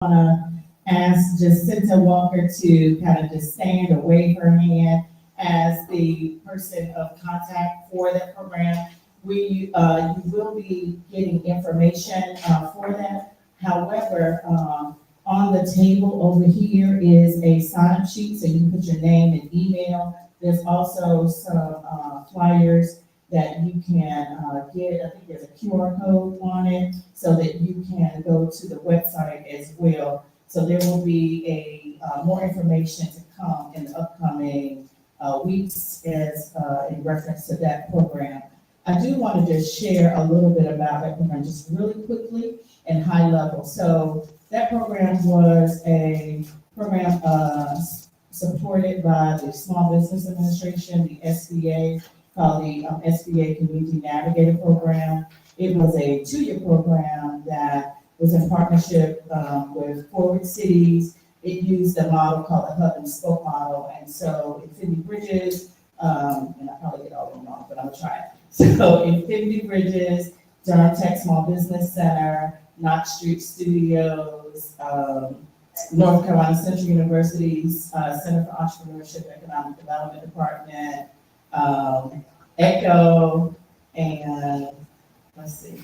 ask Jacinta Walker to kind of just stand or wave her hand as the person of contact for that program. You will be getting information for that. However, on the table over here is a sign-up sheet, so you can put your name and email. There's also some flyers that you can get. I think there's a QR code on it so that you can go to the website as well. So there will be a more information to come in the upcoming weeks as in reference to that program. I do want to just share a little bit about that program just really quickly and high level. So that program was a program supported by the Small Business Administration, the SBA, called the SBA Community Navigator Program. It was a 2-year program that was in partnership with Forward Cities. It used a model called the hub and spoke model. And so Infinity Bridges, and I probably get all of them wrong, but I'm gonna try it. So Infinity Bridges, Durham Tech Small Business Center, Knox Street Studios, North Carolina Central University's Center for Entrepreneurship Economic Development Department, ECHO, and let's see.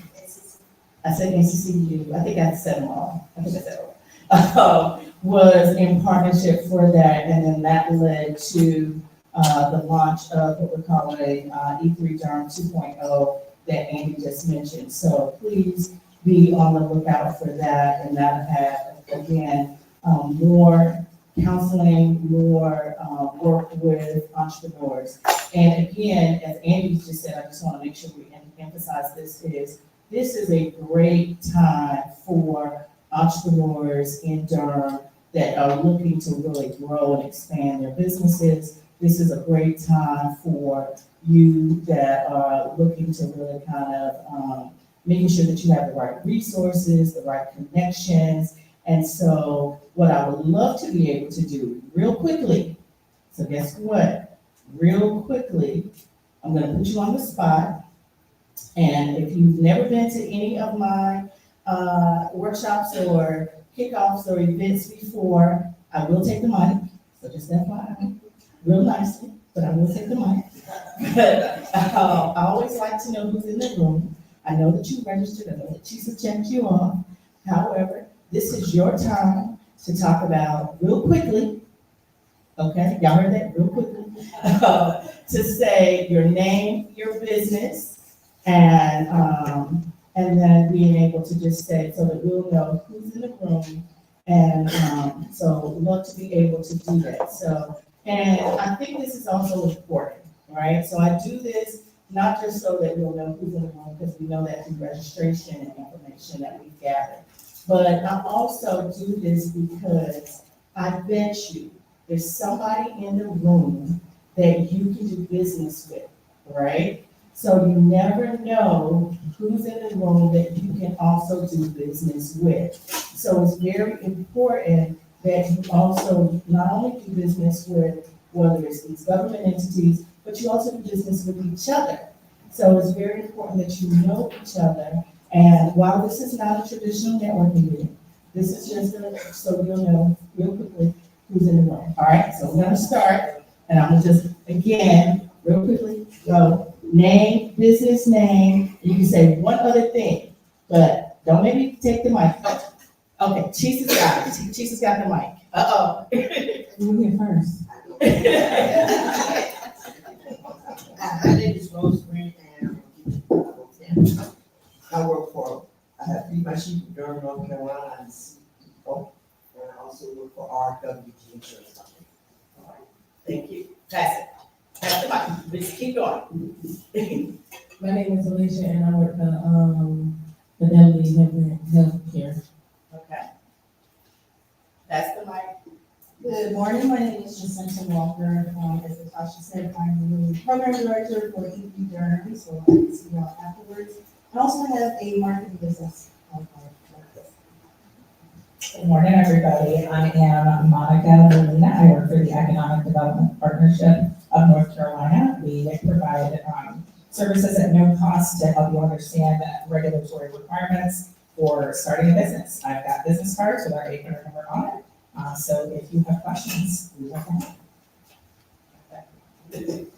I said NCCU, I think I said them all. I think I said it all. Was in partnership for that, and then that led to the launch of what we're calling a E3 Durham 2.0 that Andy just mentioned. So please be on the lookout for that, and that'll have, again, more counseling, more work with entrepreneurs. And again, as Andy just said, I just want to make sure we emphasize this is a great time for entrepreneurs in Durham that are looking to really grow and expand their businesses. This is a great time for you that are looking to really kind of making sure that you have the right resources, the right connections. And so what I would love to be able to do real quickly, so guess what? Real quickly, I'm gonna put you on the spot. And if you've never been to any of my workshops or kickoffs or events before, I will take the mic. So just FYI, real nicely, but I will take the mic. But I always like to know who's in the room. I know that you registered, I know that Chief checked you off. However, this is your time to talk about real quickly, okay? Y'all heard that? Real quickly. To say your name, your business, and then being able to just say so that we'll know who's in the room. And so we'd love to be able to do that. So, and I think this is also important, right? So I do this not just so that we'll know who's in the room, because we know that through registration and information that we've gathered. But I also do this because I bet you there's somebody in the room that you can do business with, right? So you never know who's in the room that you can also do business with. So it's very important that you also not only do business with, whether it's these government entities, but you also do business with each other. So it's very important that you know each other. And while this is not a traditional networking meeting, this is just so you'll know real quickly who's in the room. All right, so we're gonna start, and I'm gonna just, again, real quickly, go name, business name. You can say one other thing, but don't make me take the mic. Okay, Chisa's got it. Chisa's got the mic. Uh-oh. You get first. My name is Rose Green, and I work for, I have Feed My Sheep in Durham, North Carolina, and CEO, and I also work for RWG Insurance Company. All right, thank you. Pass it. Pass the mic. Let's keep going. My name is Alicia, and I work for Fidelity Healthcare. Okay. Pass the mic. Good morning, my name is Jacinta Walker. As Natasha said, I'm the program director for E3 Durham, so I can see y'all afterwards. I also have a marketing business. Good morning, everybody. I am Monica Molina. I work for the Economic Development Partnership of North Carolina. We provide services at no cost to help you understand the regulatory requirements for starting a business. I've got business cards with our 800 number on it. So if you have questions, we will help. Good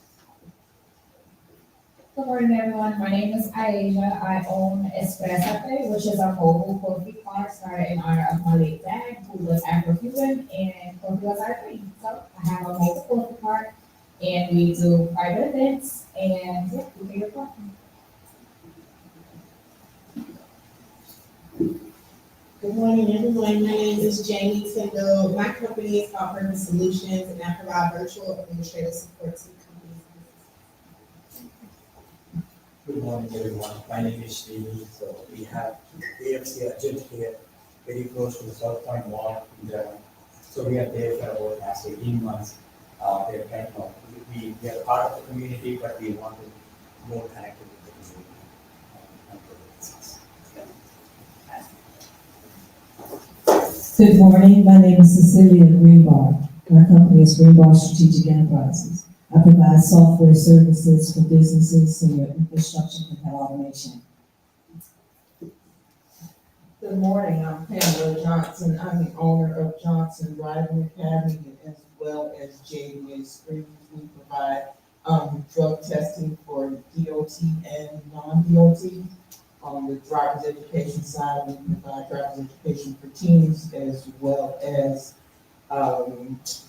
morning, everyone. My name is Aisha. I own Espresso, which is a mobile coffee bar started in honor of my late dad, who was Afro-Cuban, and coffee was our thing. So I have a mobile coffee bar, and we do private events, and yeah, we make it fun. Good morning, everyone. My name is Jamie Tyndall. My company is called Purpose Solutions, and I provide virtual administrative support to companies. Good morning, everyone. My name is Srini. So we have AFC agent here, very close to the South Point Mall in Durham. So we are there for about last 18 months. They're kind of, we are part of the community, but we want to be more connected with the community. And grow the business. Good morning, my name is Cecilia Greenbaugh. My company is Greenbaugh Strategic Enterprises. I provide software services for businesses and your infrastructure and automation. Good morning, I'm Pamela Johnson. I'm the owner of Johnson Driving Academy as well as JDA Screens. We provide drug testing for DOT and non-DOT. On the driver's education side, we provide driver's education for teens as well as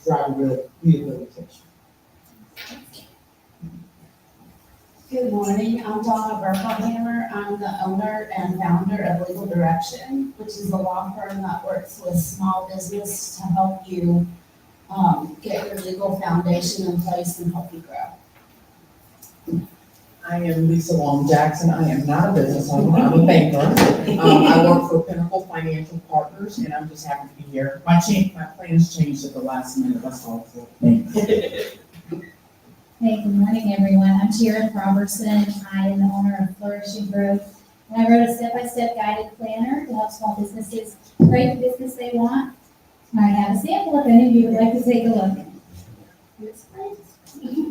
driver rehabilitation. Good morning, I'm Donna Berkelhammer. I'm the owner and founder of Legal Direction, which is a law firm that works with small business to help you get your legal foundation in place and help you grow. I am Lisa Long Jackson. I am not a business owner, I'm a banker. I work for Pinnacle Financial Partners, and I'm just happy to be here. My plans changed at the last minute, that's all. Hey, good morning, everyone. I'm Sharon Robertson. I am the owner of Flourishing Growth. And I wrote a step-by-step guided planner to help small businesses create the business they want. I have a sample if any of you would like to take a look.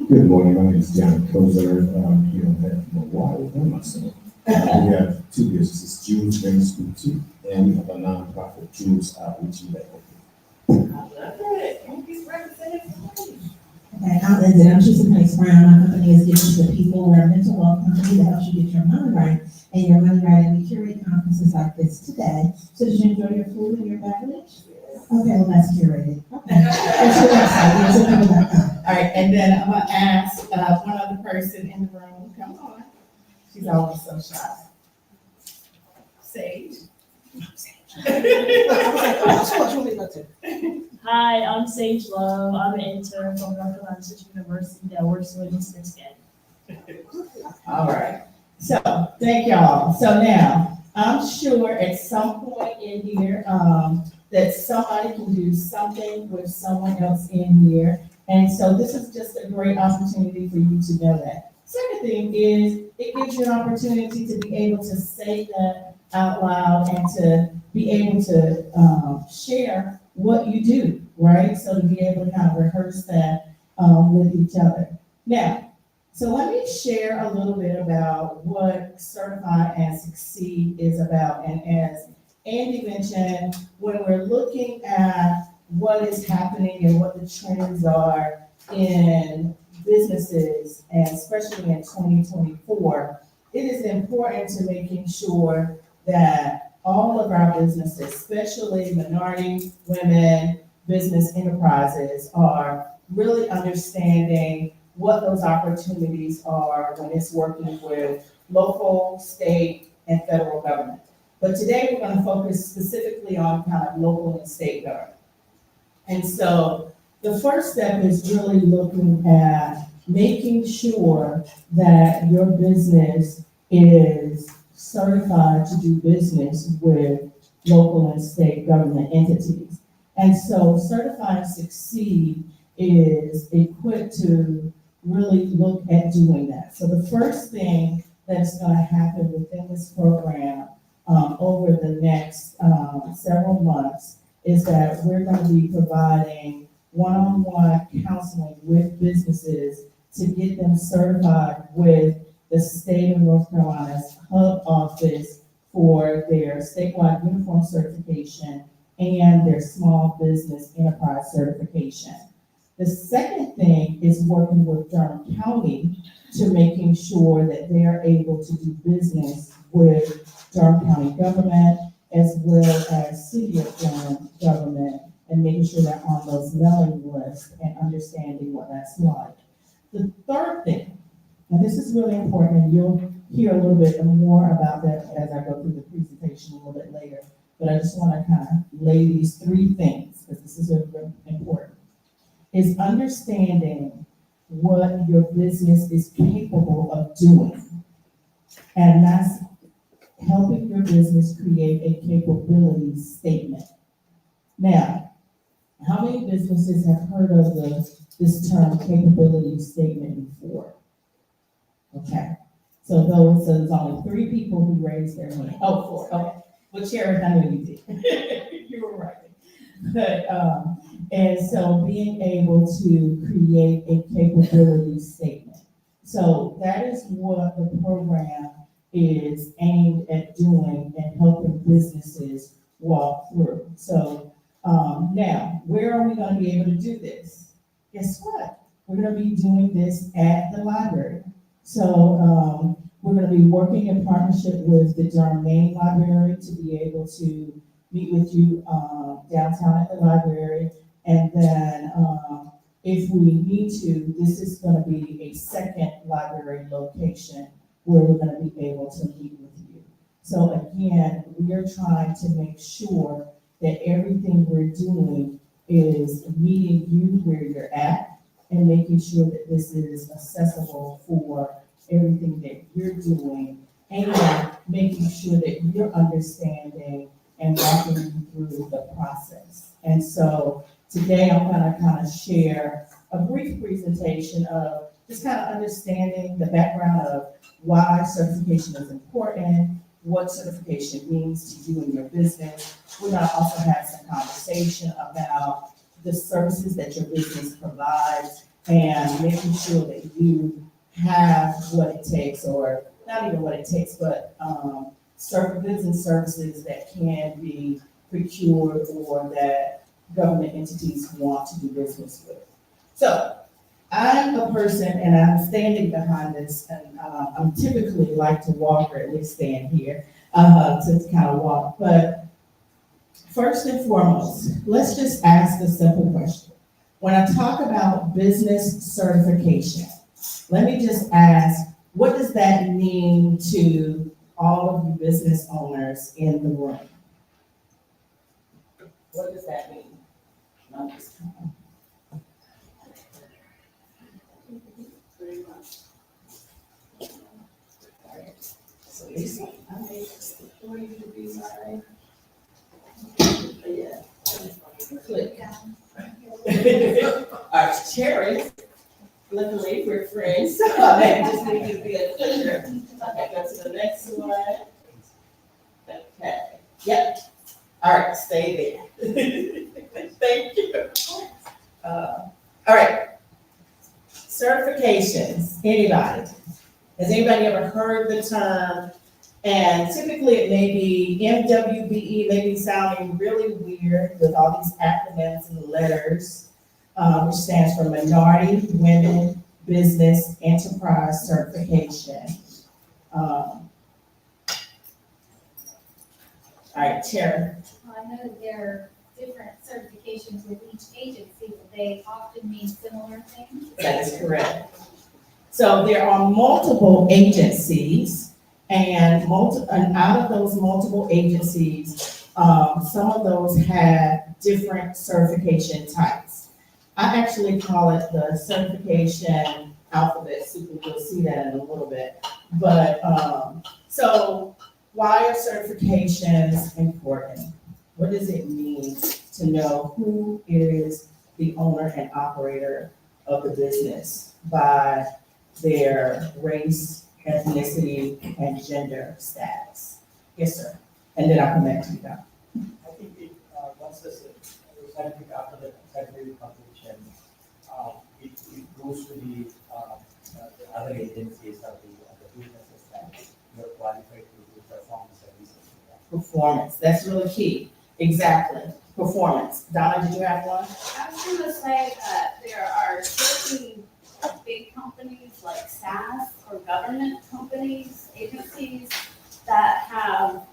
Good morning, my name is John Kozer. You don't have no water on myself. We have two businesses, Jules Green School 2, and we have a nonprofit, Jules Outreach and Okay, I'm Linda, I'm Teresa Price Brown. My company is Giving to the People. We're a mental health company that helps you get your mind right and your money right. And we curate conferences like this today. So did you enjoy your food and your beverage? Okay, well, that's curated. Okay. That's your website, equitable.com. All right, and then I'm gonna ask one other person in the room, come on. She's always so shy. Sage. Hi, I'm Sage Love. I'm an intern from North Carolina State University that works with Mr. Scan. All right, so thank y'all. So now, I'm sure at some point in here, that somebody can do something with someone else in here. And so this is just a great opportunity for you to know that. Second thing is, it gives you an opportunity to be able to say that out loud and to be able to share what you do, right? So to be able to kind of rehearse that with each other. Now, so let me share a little bit about what Certify and Succeed is about. And as Andy mentioned, when we're looking at what is happening and what the trends are in businesses, and especially in 2024, it is important to making sure that all of our businesses, especially minority, women, business enterprises, are really understanding what those opportunities are when it's working with local, state, and federal government. But today we're going to focus specifically on kind of local and state government. And so the first step is really looking at making sure that your business is certified to do business with local and state government entities. And so Certify and Succeed is equipped to really look at doing that. So the first thing that's going to happen within this program over the next several months is that we're going to be providing one-on-one counseling with businesses to get them certified with the state of North Carolina's hub office for their statewide uniform certification and their small business enterprise certification. The second thing is working with Durham County to making sure that they are able to do business with Durham County government as well as City of Durham government, and making sure they're on those mailing lists and understanding what that's like. The third thing, and this is really important, and you'll hear a little bit more about that as I go through the presentation a little bit later, but I just want to kind of lay these three things, because this is really important, is understanding what your business is capable of doing. And that's helping your business create a capability statement. Now, how many businesses have heard of this term capability statement before? Okay, so there's only 3 people who raised their hand. Oh, 4, okay. Well, Sharon, I know you did. You were right. But, and so being able to create a capability statement. So that is what the program is aimed at doing and helping businesses walk through. So now, where are we going to be able to do this? Guess what? We're going to be doing this at the library. So we're going to be working in partnership with the Durham Main Library to be able to meet with you downtown at the library. And then if we need to, this is going to be a second library location where we're going to be able to meet with you. So again, we're trying to make sure that everything we're doing is meeting you where you're at and making sure that this is accessible for everything that you're doing and making sure that you're understanding and walking you through the process. And so today I'm going to kind of share a brief presentation of just kind of understanding the background of why certification is important, what certification means to you and your business. We're going to also have some conversation about the services that your business provides and making sure that you have what it takes, or not even what it takes, but certain goods and services that can be procured or that government entities want to do business with. So I'm a person, and I'm standing behind this, and I'm typically like to walk, or at least stand here to kind of walk. But first and foremost, let's just ask the simple question. When I talk about business certification, let me just ask, what does that mean to all of you business owners in the room? What does that mean? I'm just So Lisa, I made this for you to be my, yeah, click. All right, Cherry, luckily we're friends, so I just need you to be a clicker. Okay, go to the next one. Okay, yep. All right, stay there. Thank you. All right, certifications, anybody? Has anybody ever heard the term? And typically it may be MWBE, may be sounding really weird with all these acronyms and letters, which stands for Minority Women Business Enterprise Certification. All right, Tara. I know that there are different certifications with each agency, but they often mean similar things. That is correct. So there are multiple agencies, and out of those multiple agencies, some of those have different certification types. I actually call it the certification alphabet soup. We'll see that in a little bit. But so why are certifications important? What does it mean to know who is the owner and operator of the business by their race, ethnicity, and gender status? Yes, sir. And then I'll come back to you, Don. I think once the certificate, after the certificate completion, it goes to the other agencies or the businesses that you are qualified to perform services. Performance, that's really key. Exactly, performance. Donna, did you have one? I was gonna say that there are certain big companies like SaaS or government companies, agencies that have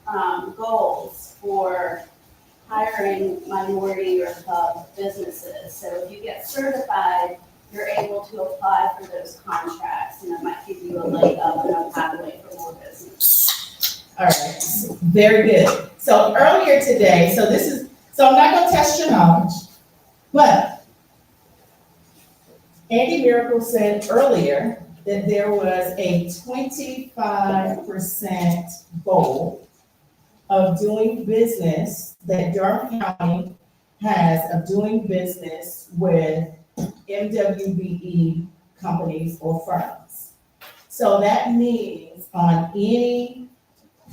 goals for hiring minority or hub businesses. So if you get certified, you're able to apply for those contracts, and it might give you a leg up and a pathway for more business. All right, very good. So earlier today, so I'm not gonna test your knowledge, but Andy Miracle said earlier that there was a 25% goal of doing business that Durham County has of doing business with MWBE companies or firms. So that means on any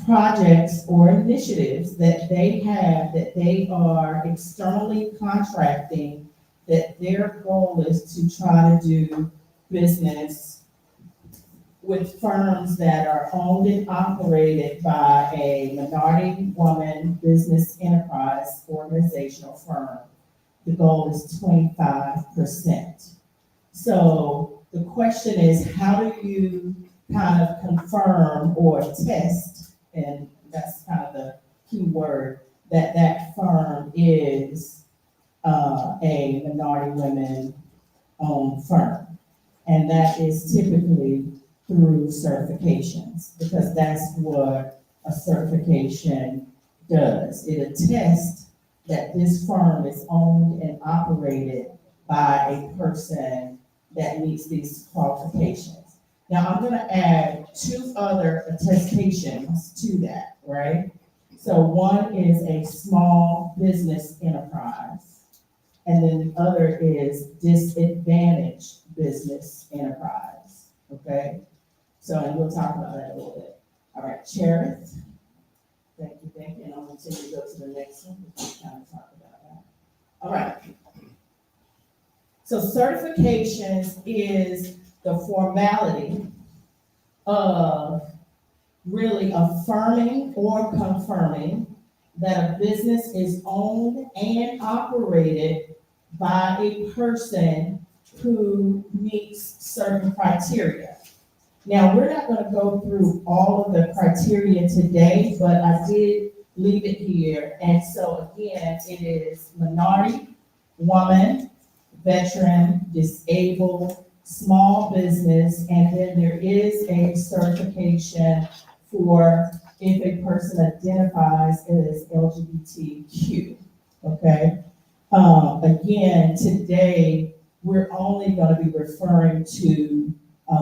projects or initiatives that they have, that they are externally contracting, that their goal is to try to do business with firms that are owned and operated by a minority woman business enterprise organizational firm. The goal is 25%. So the question is, how do you kind of confirm or test, and that's kind of the key word, that that firm is a minority women owned firm? And that is typically through certifications, because that's what a certification does. It attests that this firm is owned and operated by a person that meets these qualifications. Now, I'm gonna add two other attestations to that, right? So one is a small business enterprise, and then the other is disadvantaged business enterprise, okay? So, and we'll talk about that a little bit. All right, Cherith. Thank you, and I'm gonna take you to go to the next one, we can kind of talk about that. All right. So certifications is the formality of really affirming or confirming that a business is owned and operated by a person who meets certain criteria. Now, we're not gonna go through all of the criteria today, but I did leave it here. And so again, it is minority, woman, veteran, disabled, small business, and then there is a certification for if a person identifies as LGBTQ, okay? Again, today, we're only gonna be referring to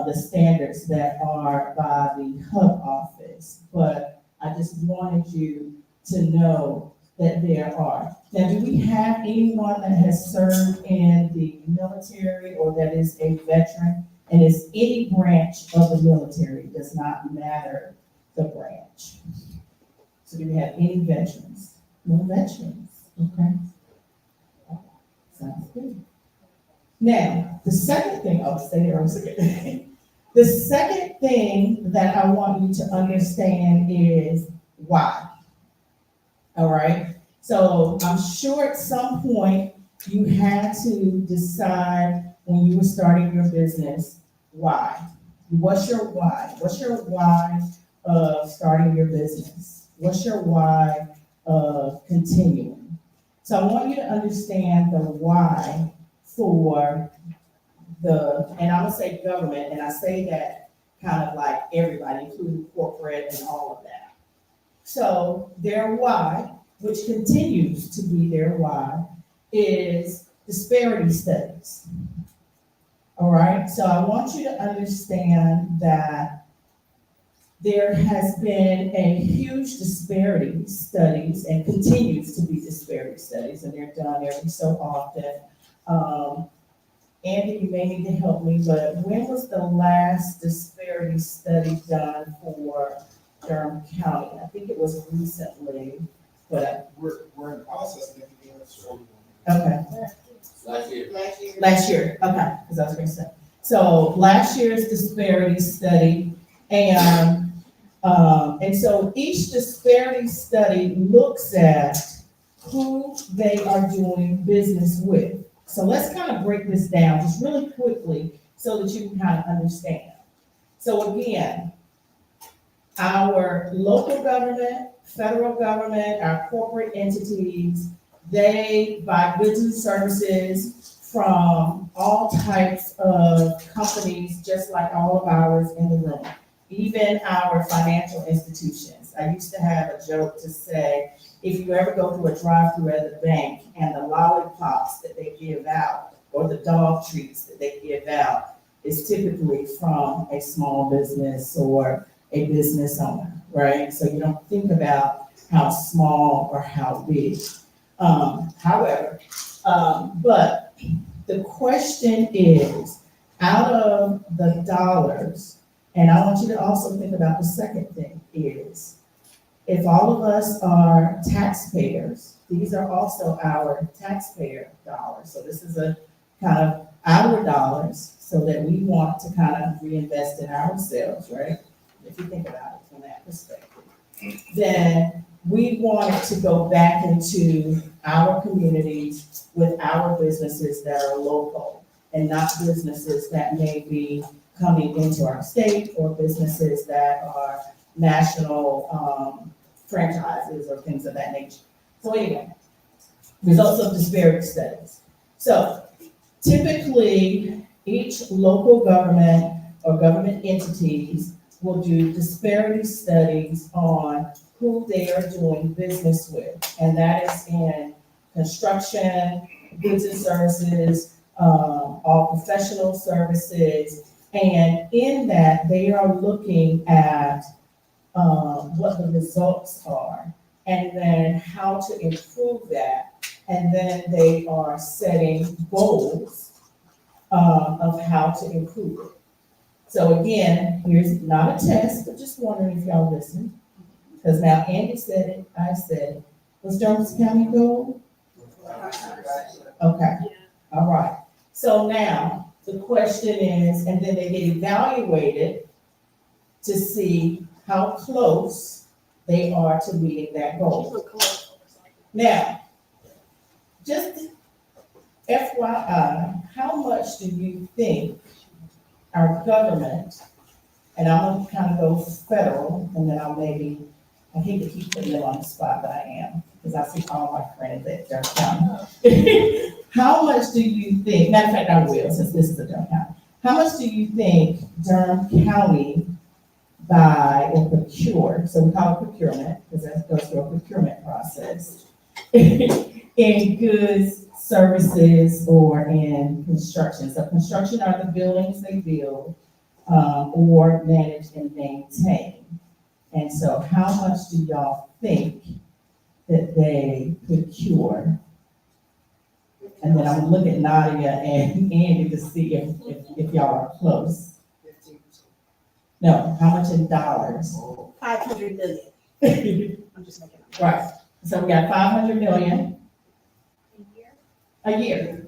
the standards that are by the hub office, but I just wanted you to know that there are. Now, do we have anyone that has served in the military or that is a veteran? And is any branch of the military, does not matter the branch. So do we have any veterans? No veterans, okay. Sounds good. Now, the second thing, I'll stay there, the second thing that I want you to understand is why. All right, so I'm sure at some point you had to decide when you were starting your business, why? What's your why? What's your why of starting your business? What's your why of continuing? So I want you to understand the why for and I would say government, and I say that kind of like everybody, including corporate and all of that. So their why, which continues to be their why, is disparity studies. All right, so I want you to understand that there has been a huge disparity studies and continues to be disparity studies, and they're done every so often. Andy, you may need to help me, but when was the last disparity study done for Durham County? I think it was recently, but. We're in process of making it. Okay. Last year. Last year, okay, because I was gonna say. So last year's disparity study, and And so each disparity study looks at who they are doing business with. So let's kind of break this down just really quickly so that you can kind of understand. So again, our local government, federal government, our corporate entities, they buy goods and services from all types of companies, just like all of ours in the room, even our financial institutions. I used to have a joke to say, if you ever go through a drive-through at the bank and the lollipops that they give out or the dog treats that they give out is typically from a small business or a business owner, right? So you don't think about how small or how big. But the question is, out of the dollars, and I want you to also think about the second thing is, if all of us are taxpayers, these are also our taxpayer dollars. So this is a kind of our dollars so that we want to kind of reinvest in ourselves, right? If you think about it from that perspective, then we want it to go back into our communities with our businesses that are local and not businesses that may be coming into our state or businesses that are national franchises or things of that nature. So anyway, results of disparity studies. So typically, each local government or government entities will do disparity studies on who they are doing business with. And that is in construction, goods and services, all professional services. And in that, they are looking at what the results are, and then how to improve that. And then they are setting goals of how to improve it. So again, here's not a test, but just wondering if y'all listen. Because now Andy said it, I said it. Was Durham County goal? Okay, all right. So now the question is, and then they get evaluated to see how close they are to meeting that goal. Now, just FYI, how much do you think our government, and I'm gonna kind of go federal, and then I'll maybe, I hate to keep putting them on the spot, but I am, because I see all my friends at Durham County. How much do you think, matter of fact, I will, since this is a Durham County, how much do you think Durham County buy or procure, so we call it procurement, because that goes through a procurement process, in goods, services, or in construction? So construction are the buildings they build, or manage and maintain. And so how much do y'all think that they procure? And then I'm gonna look at Nadia and Andy to see if y'all are close. No, how much in dollars? 500 million. I'm just making up. Right, so we got 500 million A year? a year.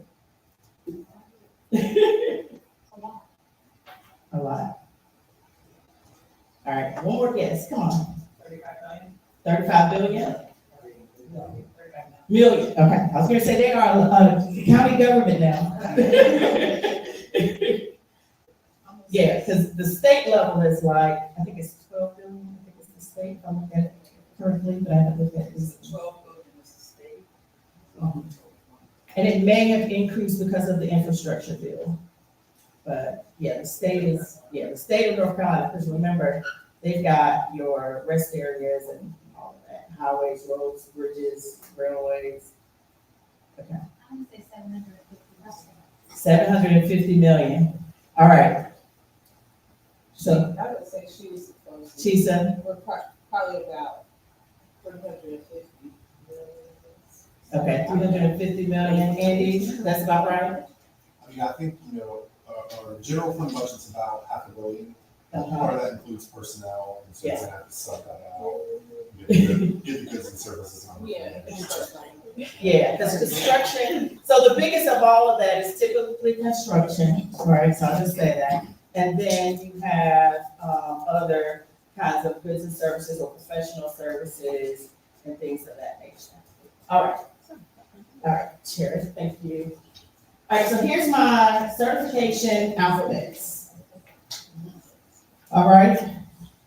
A lot. All right, one more guess, come on. 35 billion? Million, okay, I was gonna say they are a county government now. Yeah, because the state level is like, I think it's 12 billion, I think it's the state, if I'm looking at it correctly, but I have to look at this. 12 billion is the state. And it may have increased because of the infrastructure bill. But yeah, the state of North Carolina, because remember, they've got your rest areas and all of that, highways, roads, bridges, railways. Okay. I'm gonna say 750. 750 million. All right. So, I would say she was supposed to. Chisa, We're probably about 350 million. okay, 350 million. Andy, that's about right? I mean, I think, our general fund budget's about $500 million. Uh-huh. Part of that includes personnel, and so Yeah. we're gonna have to sub that out. Get the goods and services on. Yeah, because construction, so the biggest of all of that is typically construction, right? So I'll just say that. And then you have other kinds of business services or professional services and things of that nature. All right, Chair, thank you. All right, so here's my certification alphabets. All right,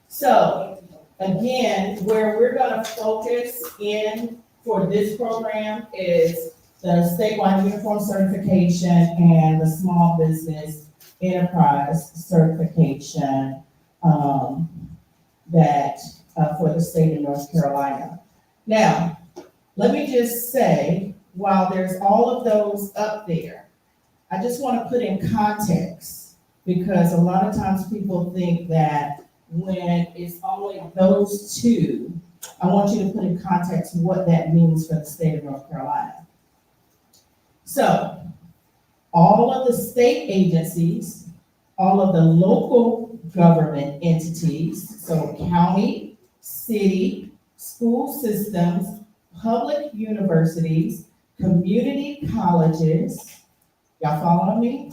so again, where we're gonna focus in for this program is the statewide uniform certification and the small business enterprise certification that for the state of North Carolina. Now, let me just say, while there's all of those up there, I just want to put in context, because a lot of times people think that when it's only those two, I want you to put in context what that means for the state of North Carolina. So, all of the state agencies, all of the local government entities, so county, city, school systems, public universities, community colleges, y'all following me?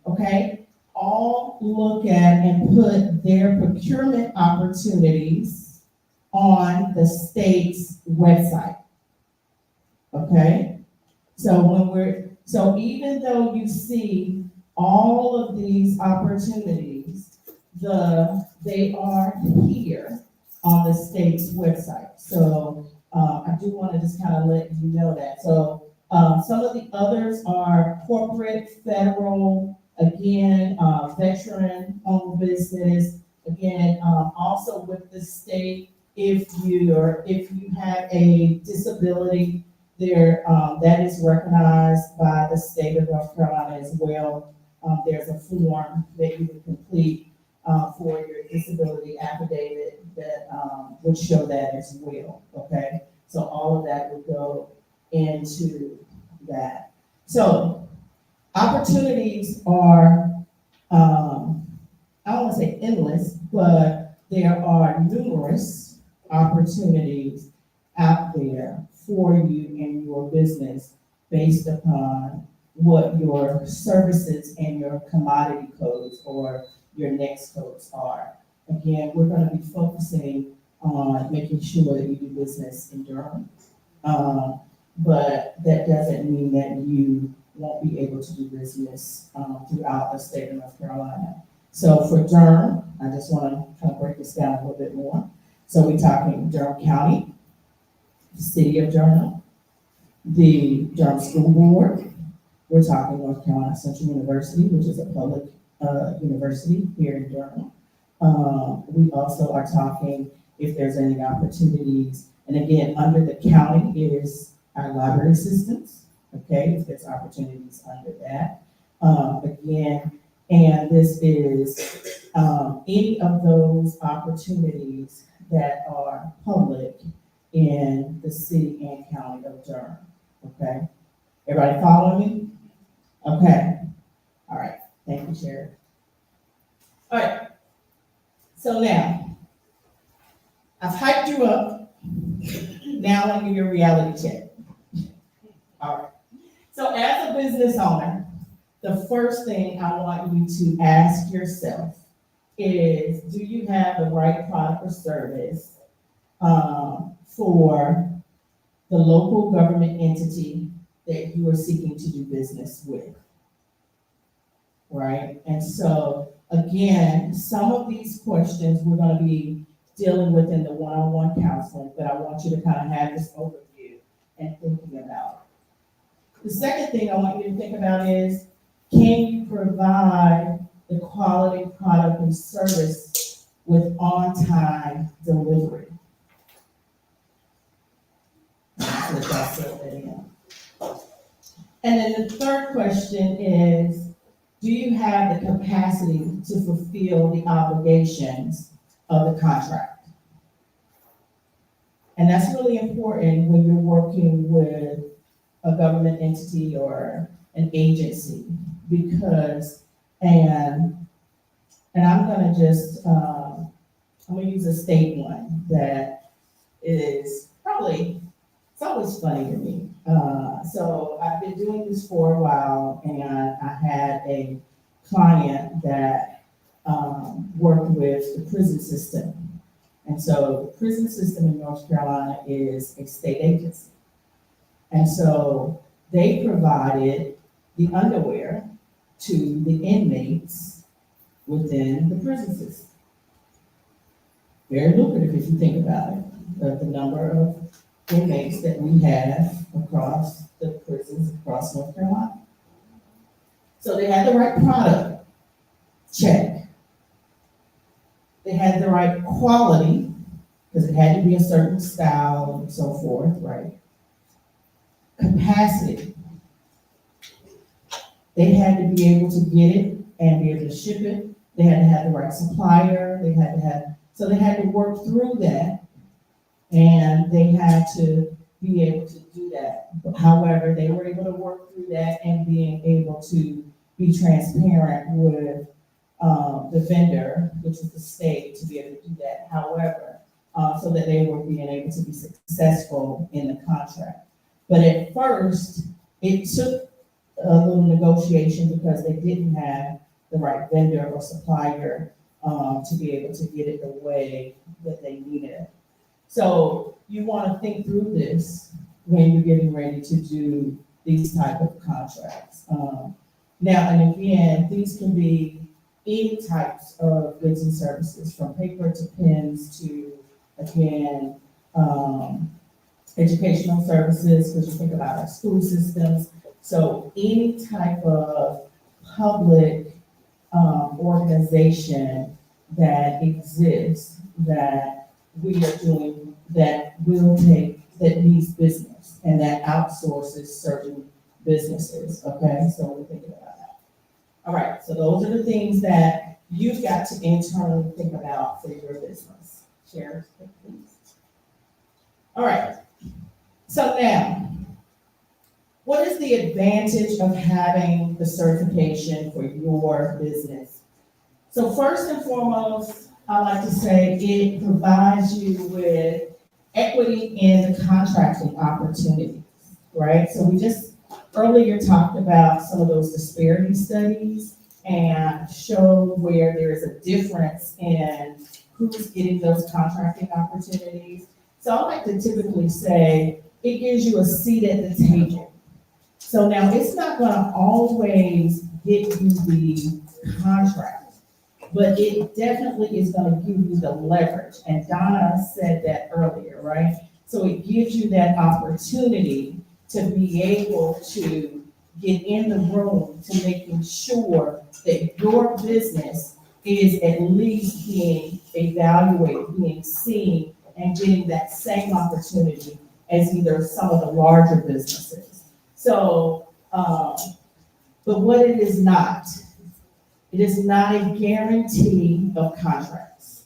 Okay, all look at and put their procurement opportunities on the state's website. Okay, so even though you see all of these opportunities, they are here on the state's website. So I do want to just kind of let you know that. So some of the others are corporate, federal, again, veteran-owned business. Again, also with the state, if you have a disability, there that is recognized by the state of North Carolina as well. There's a form that you can complete for your disability affidavit that would show that as well. Okay, so all of that would go into that. So opportunities are I don't want to say endless, but there are numerous opportunities out there for you and your business based upon what your services and your commodity codes or your next codes are. Again, we're going to be focusing on making sure that you do business in Durham. But that doesn't mean that you won't be able to do business throughout the state of North Carolina. So for Durham, I just want to kind of break this down a little bit more. So we're talking Durham County, the city of Durham, the Durham School Board. We're talking North Carolina Central University, which is a public university here in Durham. We also are talking if there's any opportunities, and again, under the county is our library assistants, okay, if there's opportunities under that. Again, and this is any of those opportunities that are public in the city and county of Durham, okay? Everybody following me? Okay, all right, thank you, Chair. All right, so now, I've hyped you up, now I want to give you a reality check. All right, so as a business owner, the first thing I want you to ask yourself is, do you have the right product or service for the local government entity that you are seeking to do business with? Right? And so, again, some of these questions we're going to be dealing with in the one-on-one counseling, but I want you to kind of have this overview and thinking about. The second thing I want you to think about is, can you provide the quality product and service with on-time delivery? And then the third question is, do you have the capacity to fulfill the obligations of the contract? And that's really important when you're working with a government entity or an agency, because, and I'm gonna just, I'm gonna use a state one that is probably, it's always funny to me. So I've been doing this for a while, and I had a client that worked with the prison system. And so the prison system in North Carolina is a state agency. And so they provided the underwear to the inmates within the prison system. Very lucrative if you think about it, the number of inmates that we have across the prisons across North Carolina. So they had the right product, check. They had the right quality, because it had to be a certain style and so forth, right? Capacity. They had to be able to get it and be able to ship it. They had to have the right supplier. So they had to work through that, and they had to be able to do that. However, they were able to work through that and being able to be transparent with the vendor, which is the state, to be able to do that. However, so that they were being able to be successful in the contract. But at first, it took a little negotiation because they didn't have the right vendor or supplier to be able to get it the way that they needed it. So you want to think through this when you're getting ready to do these type of contracts. Now, and again, these can be any types of goods and services, from paper to pens to, again, educational services, because you think about our school systems. So any type of public organization that exists that we are doing that will take, that needs business and that outsources certain businesses, okay? So we're thinking about that. All right, so those are the things that you've got to internally think about for your business. Share, please. All right, so now, what is the advantage of having the certification for your business? So first and foremost, I like to say it provides you with equity in the contracting opportunities, right? So we just earlier talked about some of those disparity studies and showed where there is a difference in who's getting those contracting opportunities. So I like to typically say it gives you a seat at the table. So now it's not gonna always get you the contract, but it definitely is gonna give you the leverage. And Donna said that earlier, right? So it gives you that opportunity to be able to get in the room to making sure that your business is at least being evaluated, being seen, and getting that same opportunity as either some of the larger businesses. So, but what it is not a guarantee of contracts.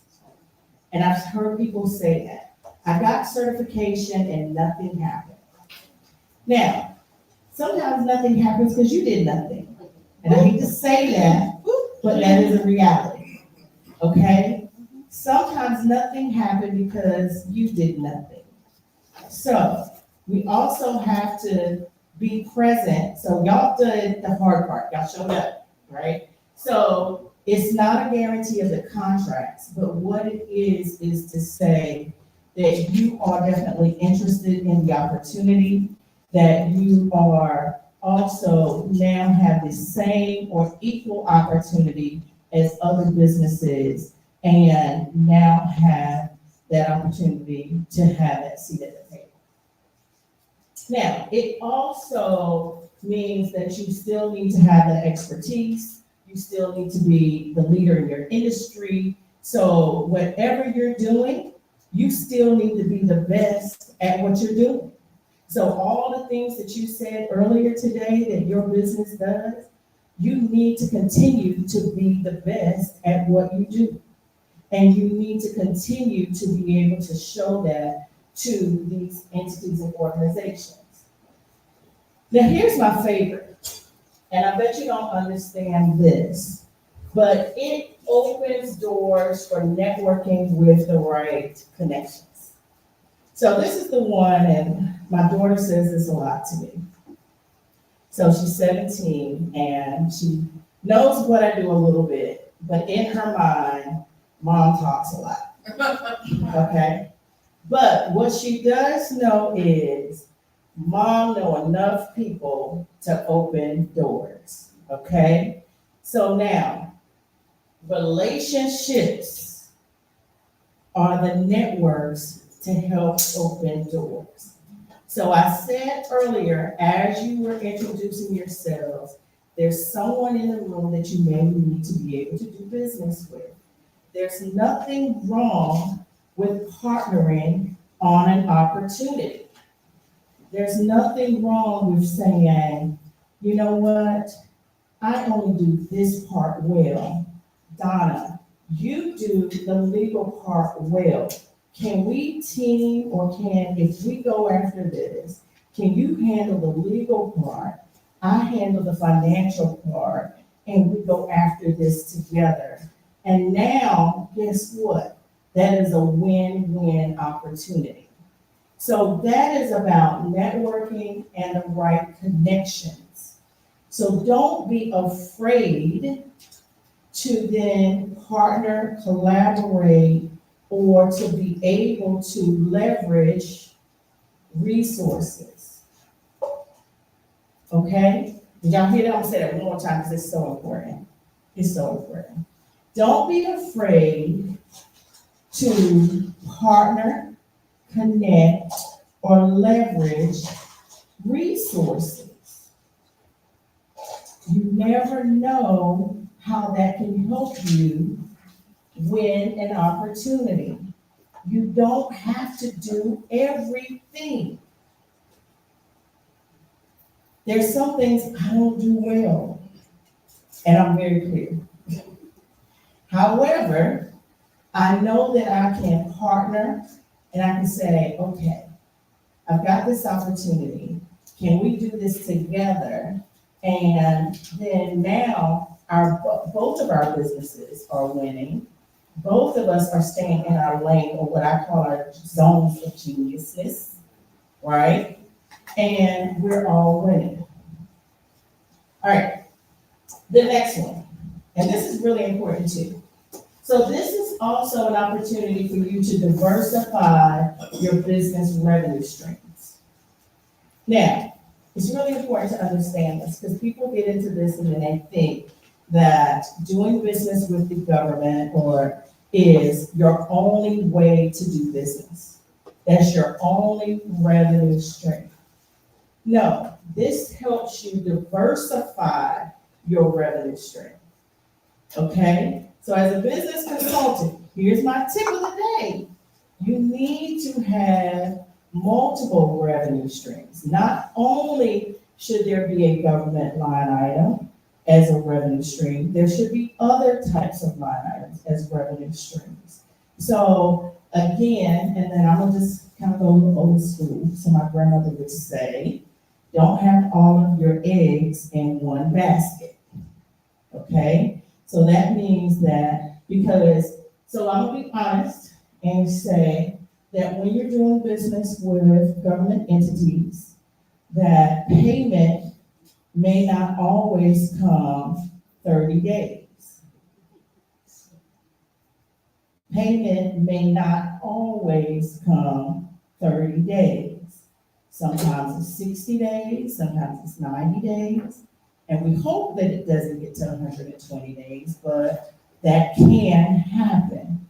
And I've heard people say that. I got certification and nothing happened. Now, sometimes nothing happens because you did nothing. And I hate to say that, but that is a reality, okay? Sometimes nothing happened because you did nothing. So we also have to be present. So y'all did the hard part, y'all showed up, right? So it's not a guarantee of the contracts, but what it is to say that you are definitely interested in the opportunity, that you are also now have the same or equal opportunity as other businesses, and now have that opportunity to have that seat at the table. Now, it also means that you still need to have the expertise, you still need to be the leader in your industry. So whatever you're doing, you still need to be the best at what you're doing. So all the things that you said earlier today that your business does, you need to continue to be the best at what you do. And you need to continue to be able to show that to these entities and organizations. Now here's my favorite, and I bet you don't understand this, but it opens doors for networking with the right connections. So this is the one, and my daughter says this a lot to me. So she's 17 and she knows what I do a little bit, but in her mind, mom talks a lot. Okay? But what she does know is mom know enough people to open doors, okay? So now, relationships are the networks to help open doors. So I said earlier, as you were introducing yourselves, there's someone in the room that you may need to be able to do business with. There's nothing wrong with partnering on an opportunity. There's nothing wrong with saying, you know what? I only do this part well. Donna, you do the legal part well. Can we team or if we go after this, can you handle the legal part? I handle the financial part and we go after this together. And now, guess what? That is a win-win opportunity. So that is about networking and the right connections. So don't be afraid to then partner, collaborate, or to be able to leverage resources. Okay? Did y'all hear that? I'm gonna say that one more time because it's so important. It's so important. Don't be afraid to partner, connect, or leverage resources. You never know how that can help you win an opportunity. You don't have to do everything. There's some things I don't do well, and I'm very clear. However, I know that I can partner and I can say, okay, I've got this opportunity. Can we do this together? And then now both of our businesses are winning. Both of us are staying in our lane, or what I call our zones of geniusness, right? And we're all winning. All right, the next one, and this is really important too. So this is also an opportunity for you to diversify your business revenue streams. Now, it's really important to understand this because people get into this and then they think that doing business with the government is your only way to do business. That's your only revenue stream. No, this helps you diversify your revenue stream. Okay? So as a business consultant, here's my tip of the day. You need to have multiple revenue streams. Not only should there be a government line item as a revenue stream, there should be other types of line items as revenue streams. So again, and then I'm gonna just kind of go old school. So my grandmother would say, don't have all of your eggs in one basket. Okay? So that means that so I'm gonna be honest and say that when you're doing business with government entities, that payment may not always come 30 days. Payment may not always come 30 days. Sometimes it's 60 days, sometimes it's 90 days. And we hope that it doesn't get to 120 days, but that can happen.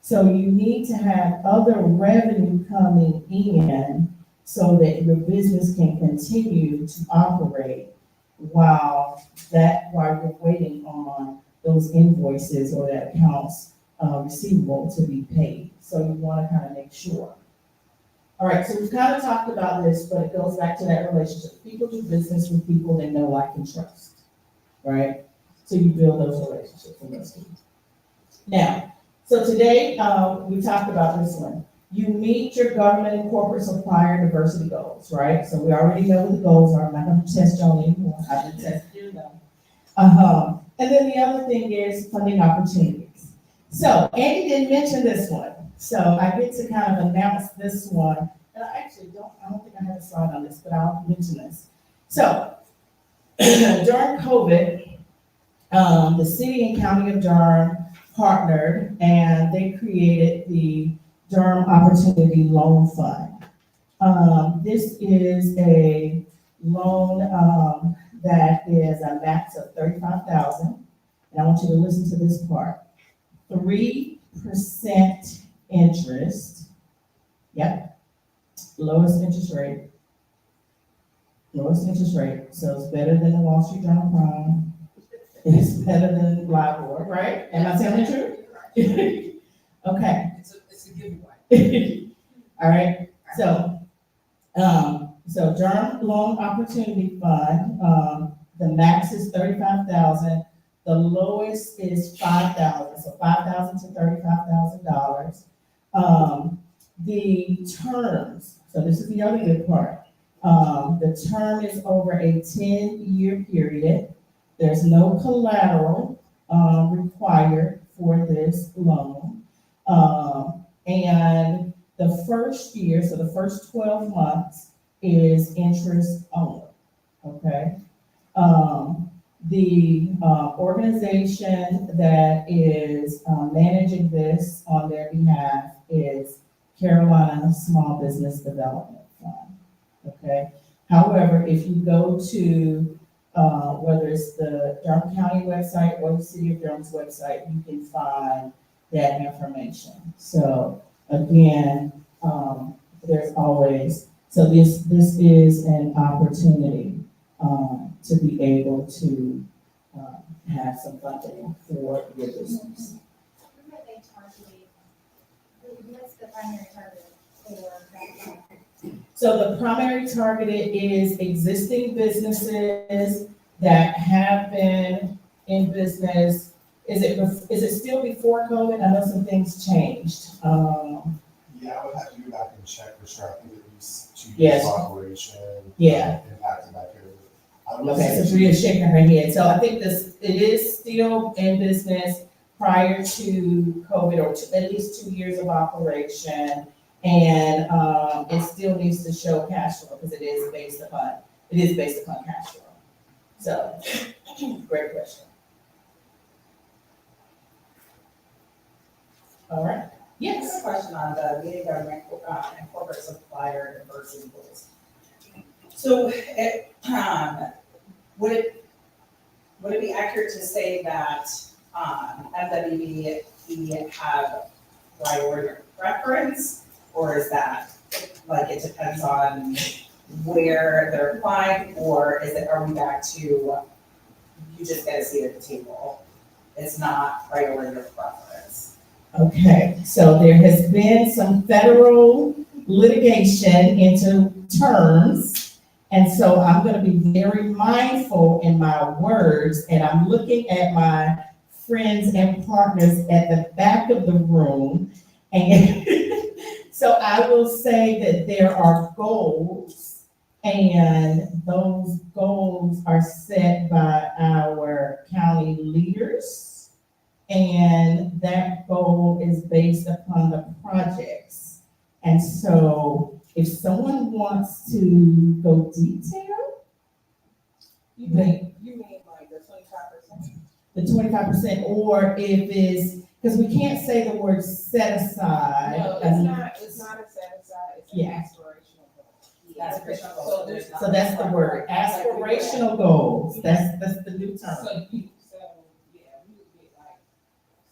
So you need to have other revenue coming in so that your business can continue to operate while you're waiting on those invoices or that accounts receivable to be paid. So you want to kind of make sure. All right, so we've kind of talked about this, but it goes back to that relationship. People do business with people they know, like, and trust, right? So you build those relationships with those people. Now, so today we talked about this one. You meet your government and corporate supplier diversity goals, right? So we already know what the goals are. I'm not going to test y'all anymore. I've been tested you though. And then the other thing is funding opportunities. So Andy didn't mention this one. So I get to kind of announce this one. And I don't think I have a slide on this, but I'll mention this. So during COVID, the city and county of Durham partnered and they created the Durham Opportunity Loan Fund. This is a loan, that is a max of $35,000. And I want you to listen to this part. 3% interest. Yep. Lowest interest rate. Lowest interest rate. So it's better than the Wall Street Journal Prime. It's better than LIBOR, right? Am I telling the truth? Okay. It's a giveaway. All right. So Durham Loan Opportunity Fund, the max is $35,000. The lowest is $5,000, so $5,000 to $35,000. The terms, so this is the other good part. The term is over a 10-year period. There's no collateral required for this loan. And the first year, so the first 12 months is interest only, okay? The organization that is managing this on their behalf is Carolina Small Business Development Fund, okay? However, if you go to whether it's the Durham County website or the City of Durham's website, you can find that information. So again, there's always, so this is an opportunity to be able to have some funding for your business. Who are they targeting? What's the primary target for that? So the primary targeted is existing businesses that have been in business. Is it still before COVID? I know some things changed. Yeah, I would have to go back and check for sure. I think it was 2 years Yes. of operation. Yeah. Impacted by COVID. I would Okay, say so Bria's shaking her head. So I think it is still in business prior to COVID, or at least 2 years of operation. And it still needs to show cash flow because it is based upon cash flow. So, great question. All right. Yes. I have a question on the meeting government and corporate supplier diversity goals. So, would it be accurate to say that MWBE have priority preference, or is that like it depends on where they're applying, or are we back to you just get a seat at the table? It's not priority or preference. Okay, so there has been some federal litigation into terms, and so I'm gonna be very mindful in my words, and I'm looking at my friends and partners at the back of the room, and so I will say that there are goals, and those goals are set by our county leaders. And that goal is based upon the projects. And so if someone wants to go detail, You mean like the 25%? the 25%, or if it's, because we can't say the word set aside. No, it's not a set aside, it's an Yeah. aspirational goal. Aspirational So goal. there's So that's the word, aspirational goals, that's the new term. So yeah, we would get like,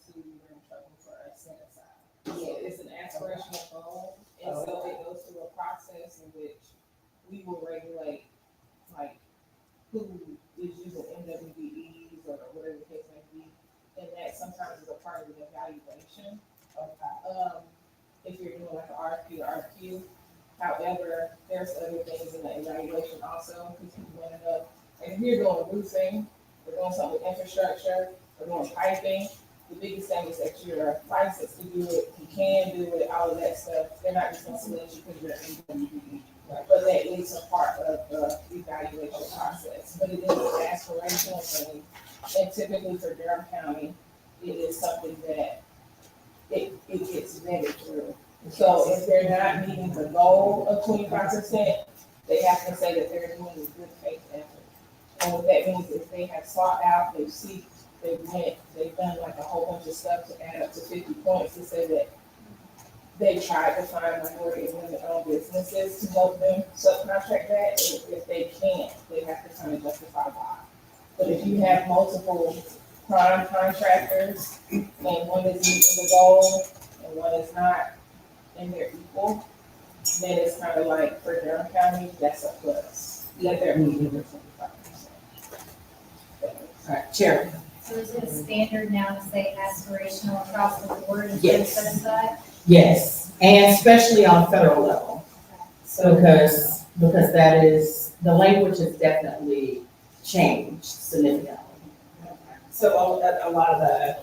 so we were in trouble for a set aside. So it's an aspirational goal, and so it goes through a process in which we will regulate, like, who is using MWBEs or whatever the case may be, and that sometimes is a part of the evaluation. If you're doing like an RFP or RFQ, however, there's other things in the evaluation also, because people want to know, and if you're doing roofing, or doing something with infrastructure, or doing piping, the biggest thing is that you're licensed to do it, you can do it, all of that stuff. They're not just gonna select you because you're an MWBE. But that is a part of the evaluation process, but it is an aspirational thing. And typically for Durham County, it is something that it gets vetted through. So if they're not meeting the goal of 25%, they have to say that they're doing a good faith effort. And what that means is they have sought out, they've they've done like a whole bunch of stuff to add up to 50 points to say that they tried to find minority and women-owned businesses to help them subcontract that. And if they can't, they have to kind of justify why. But if you have multiple prime contractors and one is meeting the goal and one is not, and they're equal, then it's kind of like for Durham County, that's a plus. Let their meeting for 25%. All right, Chair. So is it standard now to say aspirational across the board instead of Yes. certified? Yes, and especially on federal level. So because that is, the language has definitely changed significantly. So a lot of the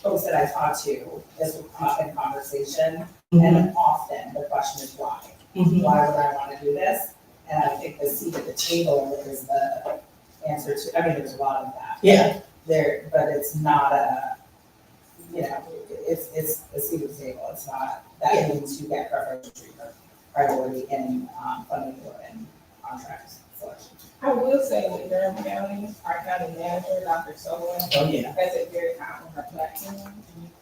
folks that I talk to is in conversation, and often the question is why? Why would I want to do this? And I think the seat at the table is the answer to, I mean, there's a lot of that. Yeah. There, but it's not a, you know, it's a seat at the table. It's not, that means you get preferential treatment, priority in funding or in contract selection. I will say with Durham County, our county manager, Dr. Sowell, Oh, yeah. has it very high on her platform.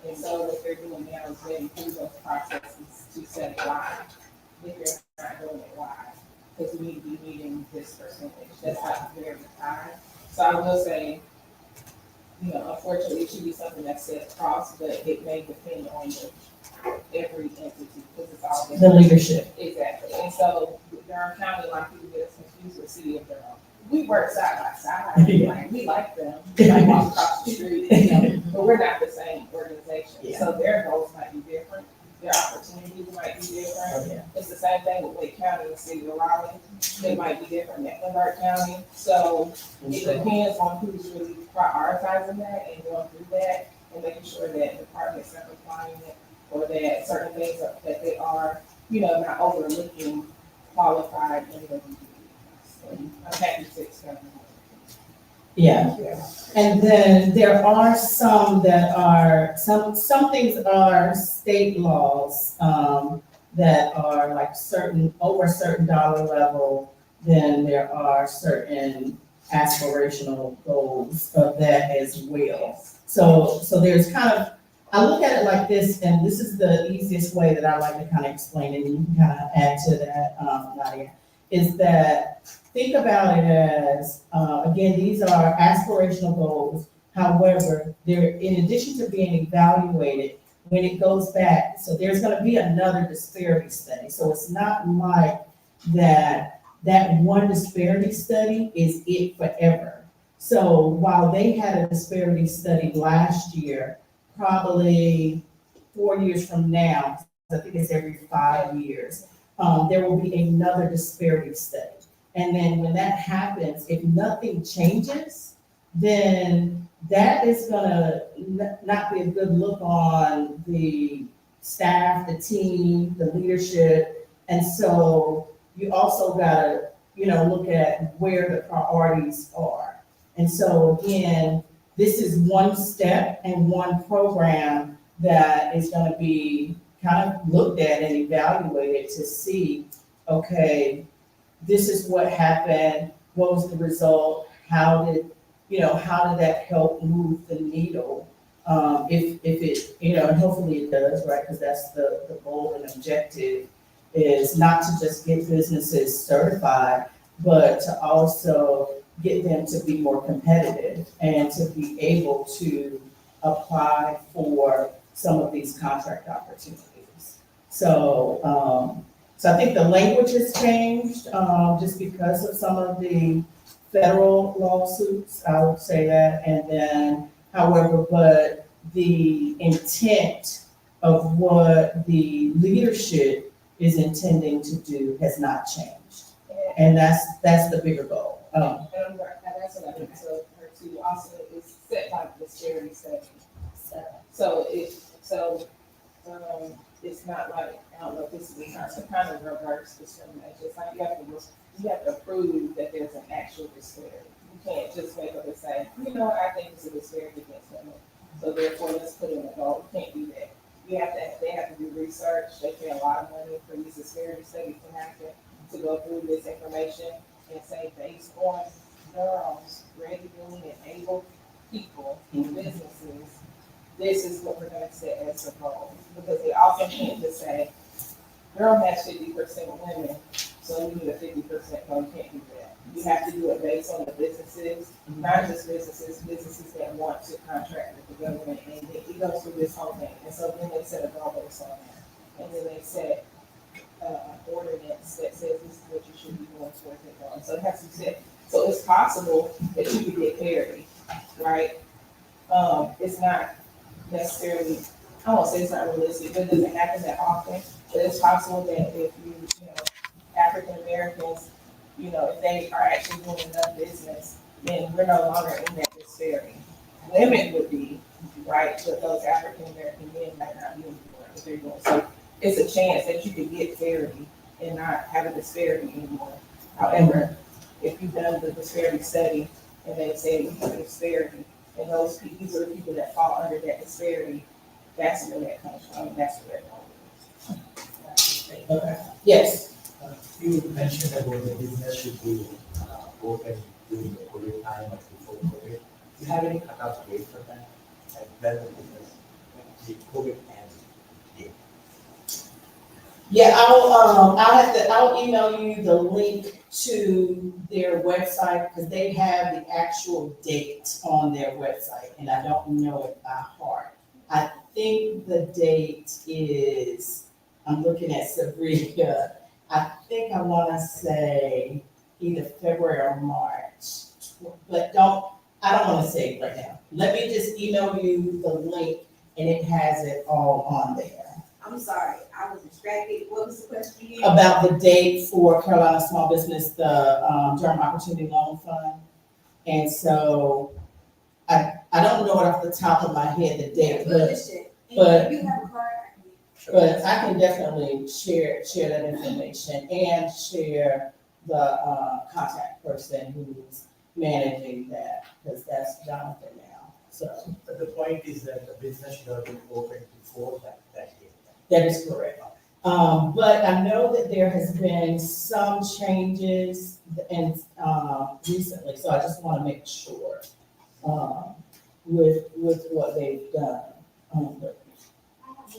And so what they're doing now is getting through those processes to say why. If you're not doing it, why? Because we need to be meeting this percentage. That's not very high. So I will say, you know, unfortunately, it should be something that says cross, but it may depend on every entity, because it's all. The leadership. Exactly. And so with Durham County, like people get us confused with City of Durham. We work side by side. Like, we like them, like walk across the street, you know, but we're not the same organization. Yeah. So their goals might be different. Their opportunities might be different. It's the same thing with Wake County and City of Raleigh. They might be different than Mecklenburg County. So it depends on who's really prioritizing that and going through that and making sure that departments are complying it, or that certain things that they are, you know, not overlooking qualified individuals. So I'm happy to explain. Yeah. And then there are some that are, some things are state laws, that are like certain, over a certain dollar level, then there are certain aspirational goals of that as well. So there's kind of, I look at it like this, and this is the easiest way that I like to kind of explain it, and you can kind of add to that, Nadia, is that think about it as, again, these are aspirational goals. However, they're, in addition to being evaluated, when it goes back, so there's gonna be another disparity study. So it's not like that one disparity study is it forever. So while they had a disparity study last year, probably 4 years from now, I think it's every 5 years, there will be another disparity study. And then when that happens, if nothing changes, then that is gonna not be a good look on the staff, the team, the leadership. And so you also gotta, you know, look at where the priorities are. And so again, this is one step and one program that is gonna be kind of looked at and evaluated to see, okay, this is what happened, what was the result, how did that help move the needle? If it, you know, and hopefully it does, right, because that's the goal and objective, is not to just get businesses certified, but to also get them to be more competitive and to be able to apply for some of these contract opportunities. So I think the language has changed, just because of some of the federal lawsuits, I would say that, and then, however, but the intent of what the leadership is intending to do has not changed. And that's the bigger goal. And that's what I think, so her too, also is set like the disparity study. So it's not like, I don't know if this is kind of reverse discrimination. It's like you have to prove that there's an actual disparity. You can't just wake up and say, you know, I think it's a disparity against women, so therefore let's put in a goal. You can't do that. They have to do research. They pay a lot of money for these disparity studies to happen, to go through this information and say, based on Durham's ready, willing, and able people, this this is what we're gonna set as a goal. Because they often tend to say, Durham has 50% women, so we need a 50% goal. You can't do that. You have to do it based on the businesses, not just businesses that want to contract with the government, and it goes through this whole thing. And so then they set a goal based on that, and then they set ordinance that says this is what you should be going towards it goal. So it has to be set. So it's possible that you could get parity, right? It's not necessarily, I won't say it's not realistic, but it doesn't happen that often. But it's possible that if you know, African Americans, if they are actually doing enough business, then we're no longer in that disparity. Women would be, right, but those African American men might not be doing what they're doing. So it's a chance that you could get parity and not have a disparity anymore. However, if you've done the disparity study and they say we have a disparity, and those people, these are the people that fall under that disparity, that's where that comes from, that's where that comes from. Okay. Yes. You mentioned about the business should be open during the COVID time or before COVID. Do you have any cutoff date for that? Like when the business, when the COVID ends? Yeah, I'll email you the link to their website, because they have the actual date on their website, and I don't know it by heart. I think the date is, I'm looking at Sabrina, I think I wanna say either February or March, but I don't wanna say it right now. Let me just email you the link, and it has it all on there. I'm sorry, I was distracted. What was the question again? About the date for Carolina Small Business, the Durham Opportunity Loan Fund. And so I don't know it off the top of my head, the date, but You have a card? but I can definitely share that information and share the contact person who's managing that, because that's Jonathan now. So But the point is that the business should have been open before that date. that is correct. But I know that there has been some changes and recently, so I just want to make sure with what they've done. I have one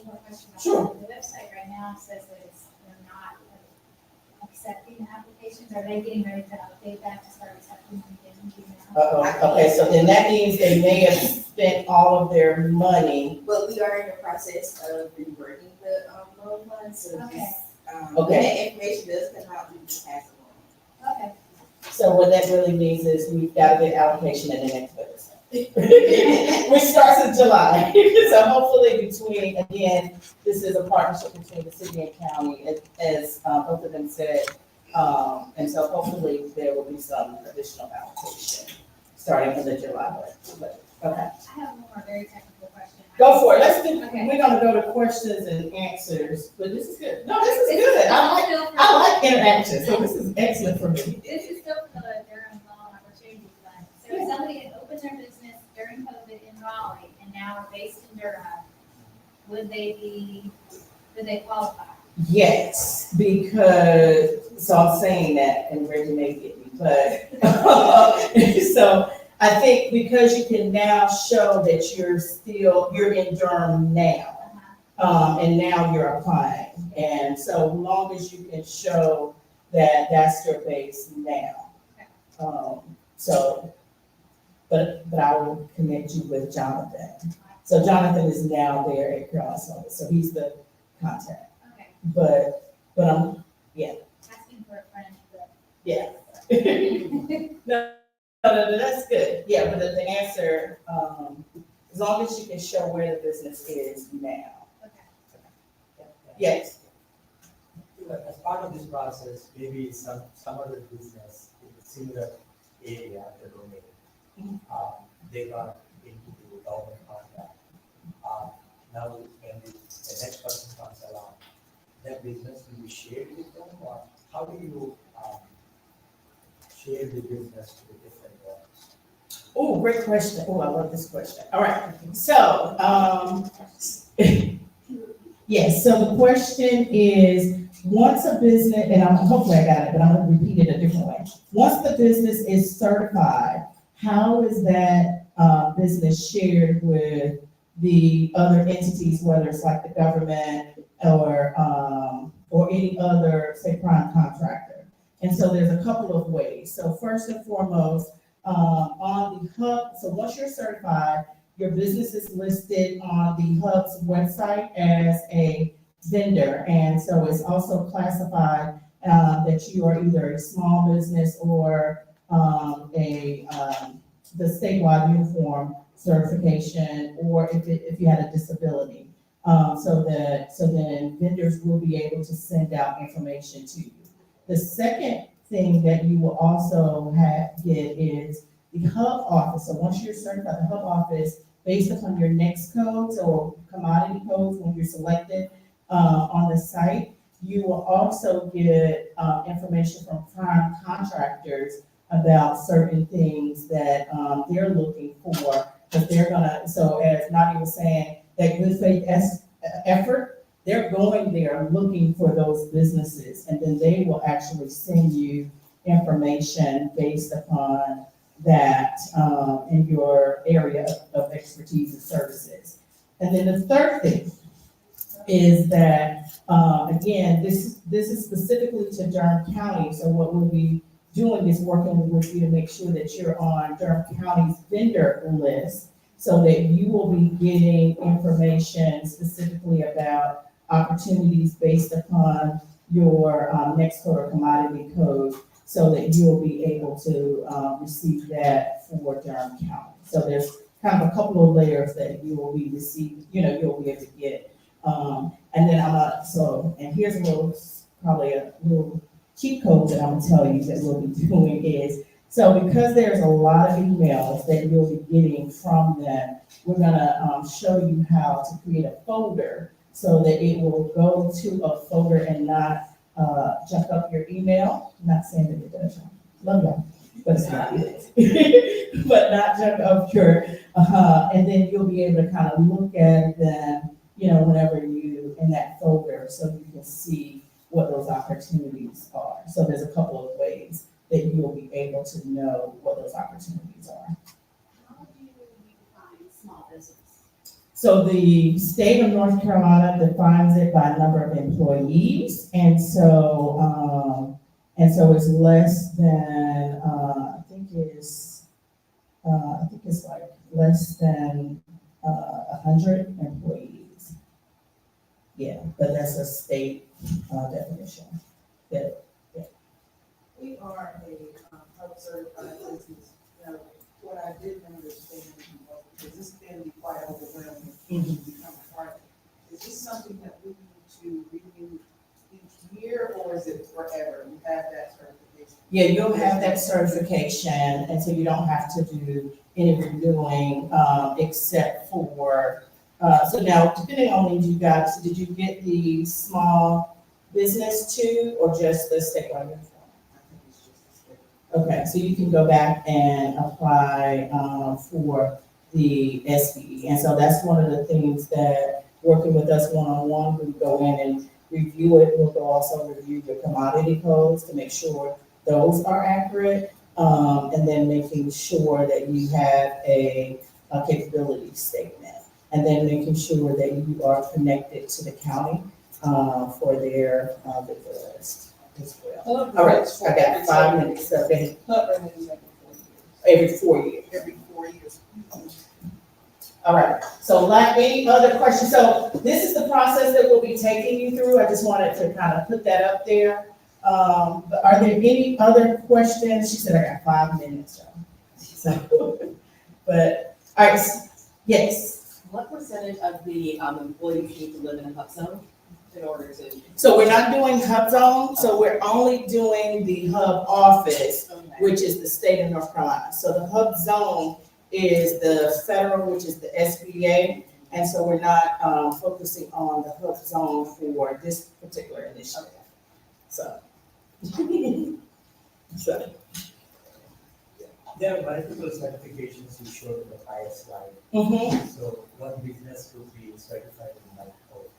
more question. Sure. The website right now says that they're not accepting applications. Are they getting ready to update that to start accepting applications now? Okay, so then that means they may have spent all of their money. But we are in the process of reworking the loan fund, so Okay. just, Okay. when that information does come out, we just pass it on. Okay. So what that really means is we've got to get allocation in the next Wednesday. Which starts in July. So hopefully between, again, this is a partnership between the city and county, as both of them said. And so hopefully there will be some additional allocation starting in the July budget. Okay. I have one more very technical question. Go for it. Okay. We're gonna go to questions and answers, but this is good. No, this is good. I like interaction, so this is excellent for me. This is still for the Durham Loan Opportunity Fund. So if somebody had opened their business during COVID in Raleigh and now are based in Durham, would they qualify? Yes, because, so I'm saying that, and Reggie may get me, but, so I think because you can now show that you're in Durham now, and now you're applying. And so long as you can show that that's your base now. But I will connect you with Jonathan. So Jonathan is now there at Carolina, so he's the contact. Okay. But I'm, Asking for a friend, but. yeah. No, that's good. Yeah, but the answer, as long as you can show where the business is now. Okay. Yes. As part of this process, maybe some other business in a similar area, the domain, they got into the government contract. Now, when the next person comes along, that business will be shared with them, or how do you share the business to the different ones? Oh, great question. Oh, I love this question. All right. So, yes, so the question is, once a business, and hopefully I got it, but I'm gonna repeat it a different way. Once the business is certified, how is that business shared with the other entities, whether it's like the government or any other, say, prime contractor. And so there's a couple of ways. So first and foremost, on the hub, so once you're certified, your business is listed on the hub's website as a vendor. And so it's also classified that you are either a small business or the statewide uniform certification, or if you had a disability. So then vendors will be able to send out information to you. The second thing that you will also get is the hub office. So once you're certified, the hub office, based upon your next codes or commodity codes when you're selected on the site, you will also get information from prime contractors about certain things that they're looking for, that they're gonna, so as Nadia was saying, that good faith effort, they're going there looking for those businesses, and then they will actually send you information based upon that in your area of expertise and services. And then the third thing is that, again, this is specifically to Durham County, so what we'll be doing is working with you to make sure that you're on Durham County's vendor list, so that you will be getting information specifically about opportunities based upon your next code or commodity code, so that you'll be able to receive that for Durham County. So there's kind of a couple of layers that you will be receiving, you'll be able to get. And then and here's probably a little cheat code that I'm gonna tell you that we'll be doing is, so because there's a lot of emails that you'll be getting from them, we're gonna show you how to create a folder so that it will go to a folder and not junk up your email. I'm not saying that it does, love y'all, but it's not it. But not junk up your, and then you'll be able to kind of look at them, whenever you in that folder, so you can see what those opportunities are. So there's a couple of ways that you'll be able to know what those opportunities are. How do you define small business? So the state of North Carolina defines it by number of employees, and so it's less than I think it's like less than 100 employees. Yeah, but that's a state definition. Yeah. We are a hub certified business. Now, what I didn't understand, because this can be quite overwhelming, become part. Is this something that we need to renew each year, or is it forever? We have that certification. Yeah, you'll have that certification, and so you don't have to do any renewing except for. So now, depending on when you got, did you get the small business too, or just the statewide uniform? Okay, so you can go back and apply for the SBE. And so that's one of the things that working with us one-on-one, we go in and review it. We'll also review your commodity codes to make sure those are accurate. And then making sure that you have a capability statement. And then making sure that you are connected to the county for their vendor list as well. All right, I got 5 minutes, so then every 4 years. Every 4 years. All right, so like any other questions, so this is the process that we'll be taking you through. I just wanted to kind of put that up there. But are there any other questions? She said I got 5 minutes, so, but, all right, yes. What percentage of the employees need to live in a hub zone in order to? So we're not doing hub zone, so we're only doing the hub office, which is the state of North Carolina. So the hub zone is the federal, which is the SBA, and so we're not focusing on the hub zone for this particular initiative. So. There are multiple certifications you showed in the prior slide. So one business could be certified in multiple.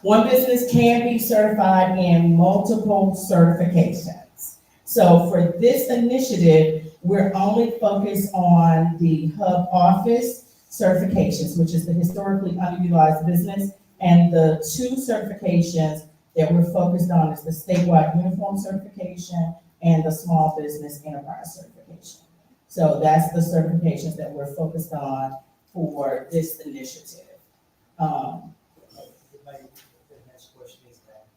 One business can be certified in multiple certifications. So for this initiative, we're only focused on the hub office, certifications, which is the Historically Underutilized Business, and the 2 certifications that we're focused on is the statewide uniform certification and the small business enterprise certification. So that's the certifications that we're focused on for this initiative. The next question is that,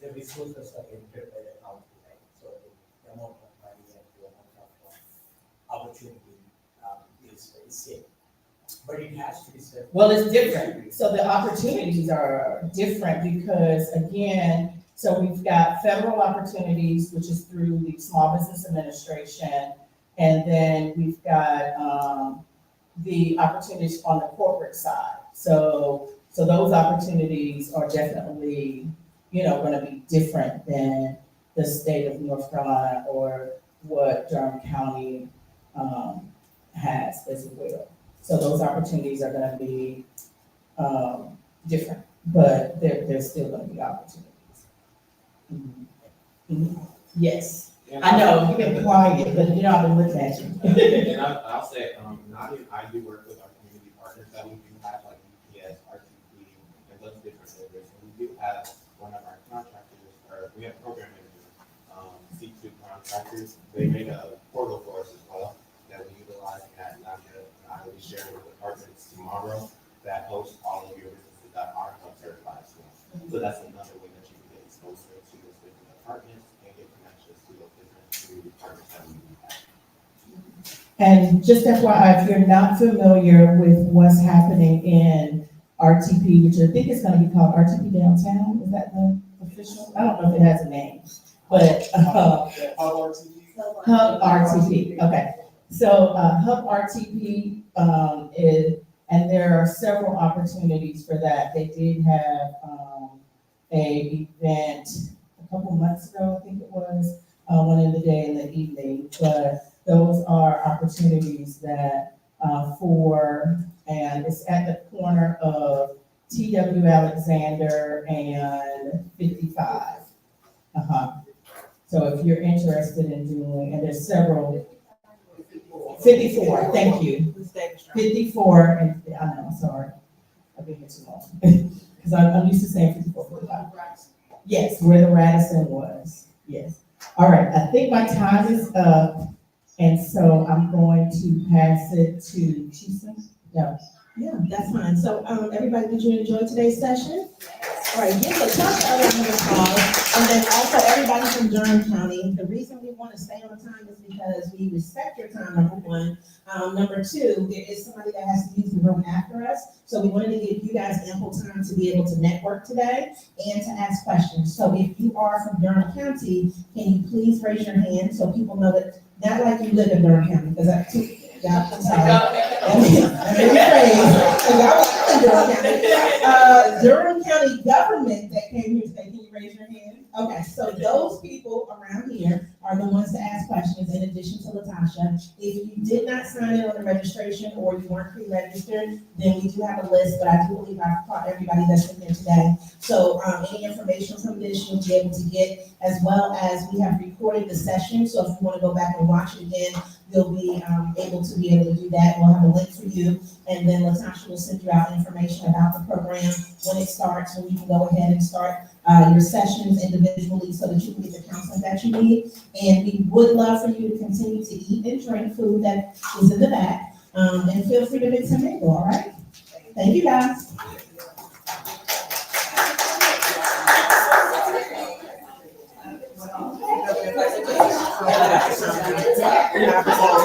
the resources are entered by the county, right? So the amount of money and the amount of opportunity is same. But it has to be said. Well, it's different. So the opportunities are different because, again, so we've got federal opportunities, which is through the Small Business Administration, and then we've got the opportunities on the corporate side. So those opportunities are definitely, going to be different than the state of North Carolina or what Durham County has as well. So those opportunities are going to be different, but there's still going to be opportunities. Yes, I know, you've been quiet, but I've been looking at you. And I'll say, not even, I do work with our community partners that we do have, like UPS, RTP, and those different areas. And we do have one of our contractors, or we have program managers, C2 contractors. They made a portal for us as well that we utilize at Nadia, and I will be sharing with departments tomorrow that host all of your businesses that are certified as well. So that's another way that you can get exposure to those different departments and get connections to those different community partners that we have. And just FYI, if you're not familiar with what's happening in RTP, which I think is going to be called RTP Downtown, is that the official? I don't know if it has a name, but Hub RTP, okay. So Hub RTP and there are several opportunities for that. They did have a event a couple months ago, I think it was, one in the day and the evening, but those are opportunities that and it's at the corner of T.W. Alexander and 55. So if you're interested in doing, and there's several, 54, thank you. 54, and I know, sorry, I've been here too long. Because I'm used to saying 54, 45. Yes, where the Radisson was, yes. All right, I think my time is up, and so I'm going to pass it to Chisa. No. Yeah, that's fine. So, everybody, did you enjoy today's session? All right, give Latasha a round of applause. And then also everybody from Durham County. The reason we want to stay on time is because we respect your time, number one. Number two, there is somebody that has to use the room after us. So we wanted to give you guys ample time to be able to network today and to ask questions. So if you are from Durham County, can you please raise your hand so people know that, not like you live in Durham County, because I'm sorry. Durham County government that came here today, can you raise your hand? Okay, so those people around here are the ones to ask questions in addition to Latasha. If you did not sign in on the registration or you weren't pre-registered, then we do have a list, but I do believe I've caught everybody that's in there today. So any information from this you'll be able to get, as well as we have recorded the session. So if you want to go back and watch it again, you'll be able to do that. We'll have a link for you, and then Latasha will send you out information about the program when it starts, and you can go ahead and start your sessions individually so that you can get the counseling that you need. And we would love for you to continue to eat and drink food that is in the back, and feel free to mix and mingle, all right? Thank you, guys. Yeah.